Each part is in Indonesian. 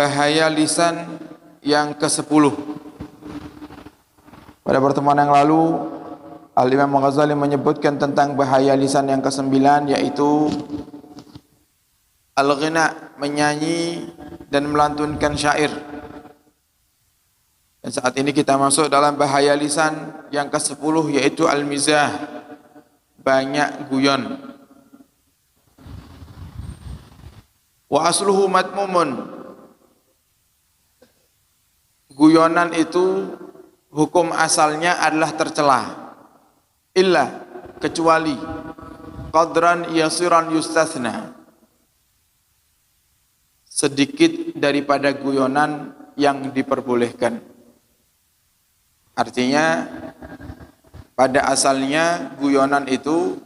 bahaya lisan yang ke-10. Pada pertemuan yang lalu Al-Imam Ghazali menyebutkan tentang bahaya lisan yang ke-9, yaitu al-ghina, menyanyi dan melantunkan syair. Dan saat ini kita masuk dalam bahaya lisan yang ke-10, yaitu al-mizah, banyak guyon. Wa asluhu matmumun, guyonan itu hukum asalnya adalah tercela, illa, kecuali qadran yasiran yustathna, sedikit daripada guyonan yang diperbolehkan. Artinya pada asalnya guyonan itu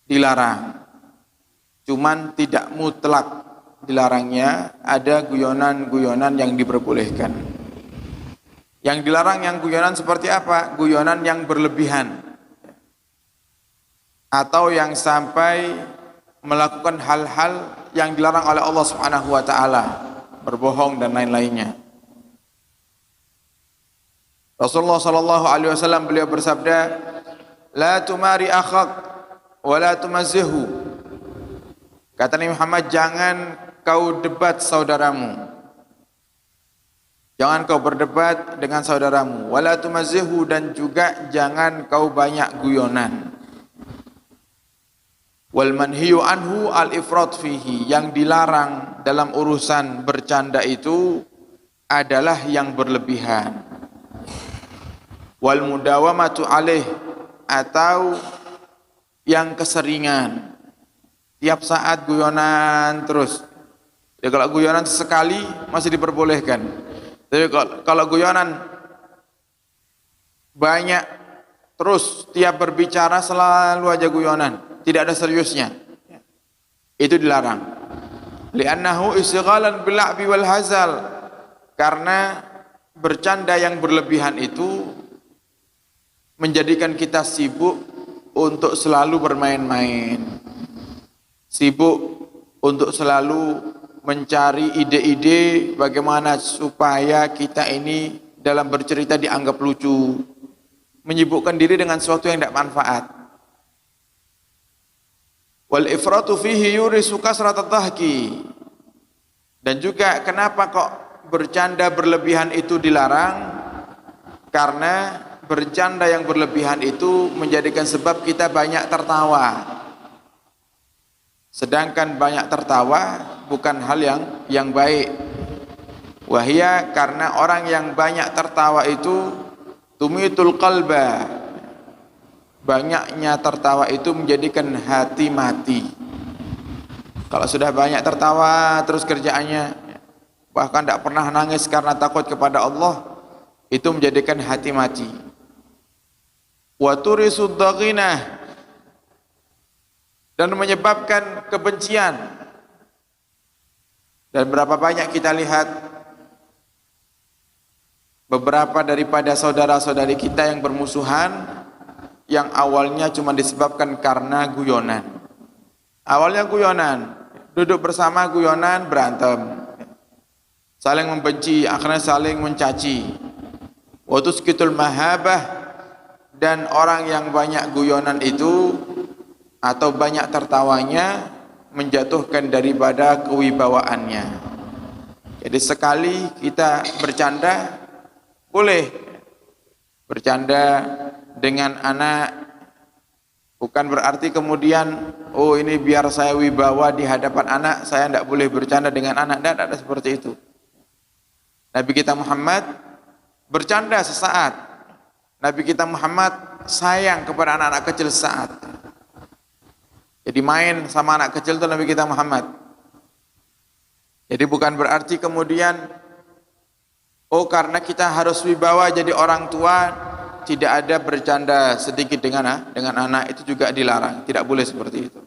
dilarang, cuman tidak mutlak dilarangnya, ada guyonan-guyonan yang diperbolehkan. Yang dilarang yang guyonan seperti apa? Guyonan yang berlebihan, atau yang sampai melakukan hal-hal yang dilarang oleh Allah Subhanahu wa taala, berbohong dan lain-lainnya. Rasulullah sallallahu alaihi wasallam beliau bersabda, "La tumari akhak wa la tumazzihu." Kata Nabi Muhammad, jangan kau debat saudaramu, jangan kau berdebat dengan saudaramu, wala tumazzihu, dan juga jangan kau banyak guyonan. Wal manhiyu anhu al-ifrat fihi, yang dilarang dalam urusan bercanda itu adalah yang berlebihan. Wal mudawamatu alaih, atau yang keseringan, tiap saat guyonan terus. Ya, kalau guyonan sesekali masih diperbolehkan, tapi kalau guyonan banyak terus, tiap berbicara selalu aja guyonan, tidak ada seriusnya, itu dilarang. Li'annahu istighalan bil'abi wal hazal, karena bercanda yang berlebihan itu menjadikan kita sibuk untuk selalu bermain-main, sibuk untuk selalu mencari ide-ide bagaimana supaya kita ini dalam bercerita dianggap lucu, menyibukkan diri dengan sesuatu yang tidak manfaat. Wal ifratu fihi yurisu kasratat dhahki, dan juga kenapa kok bercanda berlebihan itu dilarang? Karena bercanda yang berlebihan itu menjadikan sebab kita banyak tertawa. Sedangkan banyak tertawa bukan hal yang baik. Wahia, karena orang yang banyak tertawa itu tumitul qalba, banyaknya tertawa itu menjadikan hati mati. Kalau sudah banyak tertawa terus kerjaannya, bahkan tidak pernah nangis karena takut kepada Allah, itu menjadikan hati mati. Wa turisud daghinah, dan menyebabkan kebencian. Dan berapa banyak kita lihat beberapa daripada saudara-saudari kita yang bermusuhan, yang awalnya cuma disebabkan karena guyonan. Awalnya guyonan, duduk bersama guyonan, berantem, saling membenci, akhirnya saling mencaci. Wa tuskitul mahabah, dan orang yang banyak guyonan itu atau banyak tertawanya menjatuhkan daripada kewibawaannya. Jadi sekali kita bercanda, boleh bercanda dengan anak, bukan berarti kemudian oh ini biar saya wibawa di hadapan anak, saya tidak boleh bercanda dengan anak. Tidak ada seperti itu. Nabi kita Muhammad bercanda sesaat. Nabi kita Muhammad sayang kepada anak-anak kecil sesaat. Jadi main sama anak kecil itu Nabi kita Muhammad. Jadi bukan berarti kemudian oh karena kita harus wibawa jadi orang tua, tidak ada bercanda sedikit dengan anak, itu juga dilarang, tidak boleh seperti itu.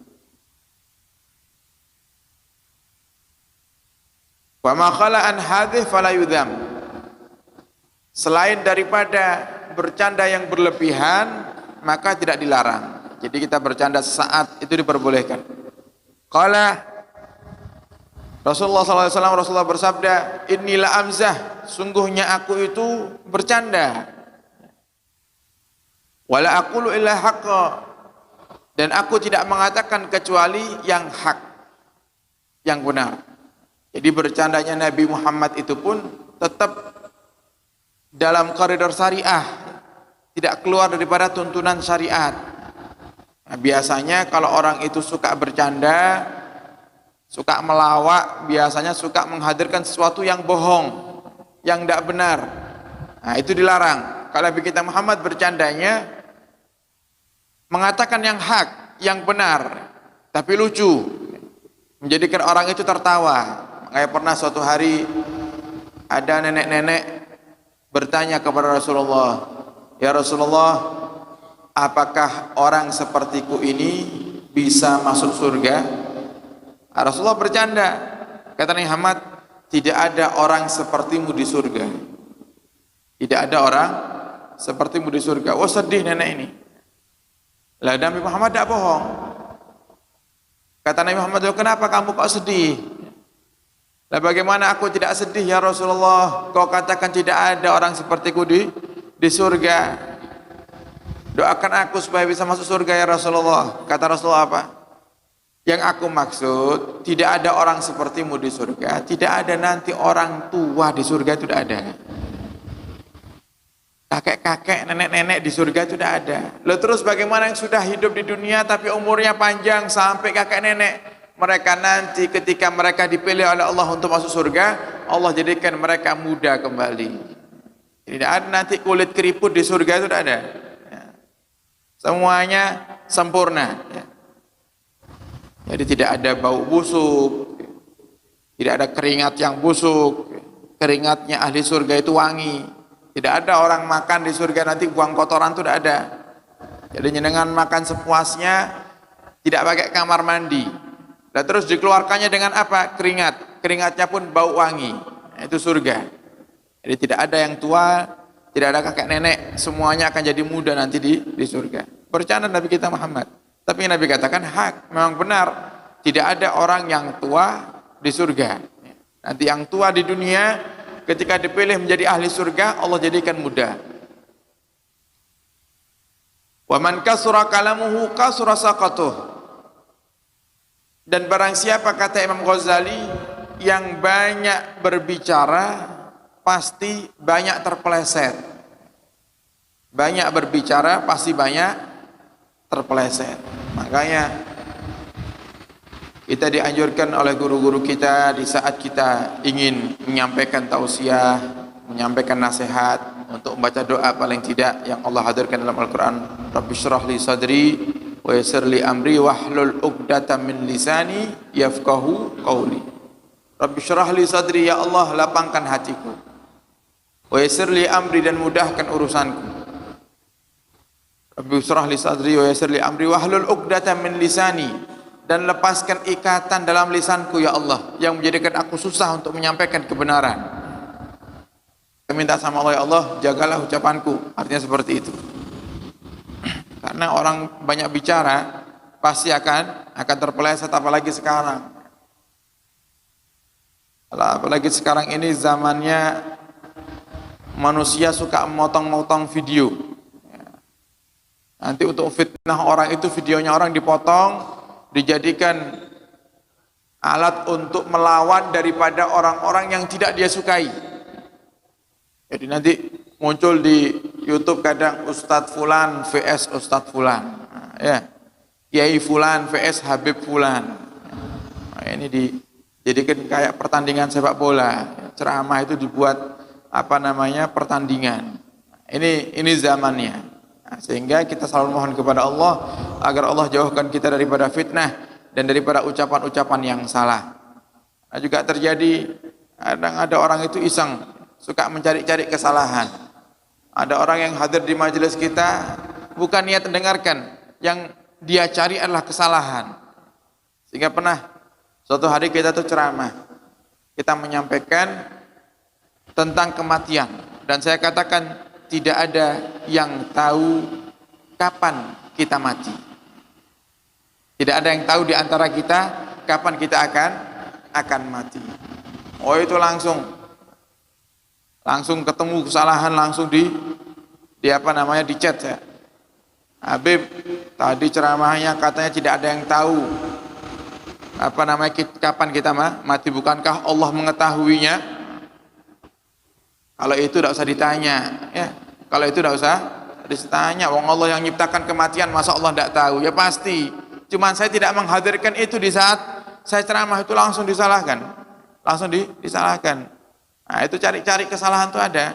Wa ma khala an hadhihi fala yudham, selain daripada bercanda yang berlebihan maka tidak dilarang. Jadi kita bercanda sesaat itu diperbolehkan. Qala Rasulullah bersabda, inilah amzah, sungguhnya aku itu bercanda. Wala aqulu illa haqqa, dan aku tidak mengatakan kecuali yang hak, yang benar. Jadi bercandanya Nabi Muhammad itu pun tetap dalam koridor syariah, tidak keluar daripada tuntunan syariat. Nah, biasanya kalau orang itu suka bercanda, suka melawak, biasanya suka menghadirkan sesuatu yang bohong, yang tidak benar. Nah, itu dilarang. Kalau Nabi kita Muhammad bercandanya mengatakan yang hak, yang benar, tapi lucu, menjadikan orang itu tertawa. Kayak pernah suatu hari ada nenek-nenek bertanya kepada Rasulullah, ya Rasulullah, apakah orang sepertiku ini bisa masuk surga? Rasulullah bercanda, kata Nabi Muhammad, tidak ada orang sepertimu di surga. Tidak ada orang sepertimu di surga. Oh, sedih nenek ini. Lah Nabi Muhammad tidak bohong. Kata Nabi Muhammad, kenapa kamu kok sedih? Lah bagaimana aku tidak sedih ya Rasulullah? Kau katakan tidak ada orang sepertiku di surga. Doakan aku supaya bisa masuk surga ya Rasulullah. Kata Rasulullah apa? Yang aku maksud, tidak ada orang sepertimu di surga, tidak ada nanti orang tua di surga, itu tidak ada. Kakek-kakek, nenek-nenek di surga itu tidak ada. Lalu terus bagaimana yang sudah hidup di dunia tapi umurnya panjang sampai kakek nenek? Mereka nanti ketika mereka dipilih oleh Allah untuk masuk surga, Allah jadikan mereka muda kembali. Tidak ada nanti kulit keriput di surga, itu tidak ada. Semuanya sempurna. Jadi tidak ada bau busuk, tidak ada keringat yang busuk. Keringatnya ahli surga itu wangi. Tidak ada orang makan di surga nanti buang kotoran, itu tidak ada. Jadi dengan makan sepuasnya, tidak pakai kamar mandi. Dan terus dikeluarkannya dengan apa? Keringat. Keringatnya pun bau wangi. Itu surga. Jadi tidak ada yang tua, tidak ada kakek nenek, semuanya akan jadi muda nanti di surga. Bercanda Nabi kita Muhammad. Tapi Nabi katakan hak, memang benar. Tidak ada orang yang tua di surga. Nanti yang tua di dunia, ketika dipilih menjadi ahli surga, Allah jadikan muda. Wa man kasura kalamuhu kasura saqatuh. Dan barang siapa, kata Imam Ghazali, yang banyak berbicara pasti banyak terpeleset. Banyak berbicara pasti banyak terpeleset. Makanya kita dianjurkan oleh guru-guru kita di saat kita ingin menyampaikan tausiah, menyampaikan nasihat, untuk membaca doa paling tidak yang Allah hadirkan dalam Al-Quran. Rabbi syrah li sadri wa yassir li amri wahlul 'uqdatam min lisani yafqahu qawli. Rabbi syrah li sadri, ya Allah lapangkan hatiku. Wa yassir li amri, dan mudahkan urusanku. Rabbi syrah li sadri wa yassir li amri wahlul 'uqdatam min lisani, dan lepaskan ikatan dalam lisanku ya Allah yang menjadikan aku susah untuk menyampaikan kebenaran. Saya minta sama Allah, ya Allah jagalah ucapanku, artinya seperti itu. Karena orang banyak bicara pasti akan terpeleset, apalagi sekarang. Apalagi sekarang ini zamannya manusia suka memotong-motong video. Nanti untuk fitnah orang itu, videonya orang dipotong, dijadikan alat untuk melawan daripada orang-orang yang tidak dia sukai. Jadi nanti muncul di YouTube kadang Ustadz Fulan vs Ustadz Fulan, ya, Kiai Fulan vs Habib Fulan. Nah, ini dijadikan kayak pertandingan sepak bola. Ceramah itu dibuat pertandingan. Ini zamannya. Nah, sehingga kita selalu mohon kepada Allah agar Allah jauhkan kita daripada fitnah dan daripada ucapan-ucapan yang salah. Nah, juga terjadi kadang ada orang itu iseng, suka mencari-cari kesalahan. Ada orang yang hadir di majelis kita bukan niat mendengarkan, yang dia cari adalah kesalahan. Sehingga pernah suatu hari kita tuh ceramah, kita menyampaikan tentang kematian, dan saya katakan tidak ada yang tahu kapan kita mati. Tidak ada yang tahu di antara kita kapan kita akan mati. Oh itu langsung ketemu kesalahan, langsung di apa namanya, di chat saya. Habib, tadi ceramahnya katanya tidak ada yang tahu apa namanya kapan kita mati, bukankah Allah mengetahuinya? Kalau itu tidak usah ditanya, ya. Kalau itu tidak usah ditanya. Wong Allah yang menciptakan kematian, masa Allah tidak tahu? Ya pasti. Cuman saya tidak menghadirkan itu di saat saya ceramah, itu langsung disalahkan, disalahkan. Nah itu cari-cari kesalahan itu ada.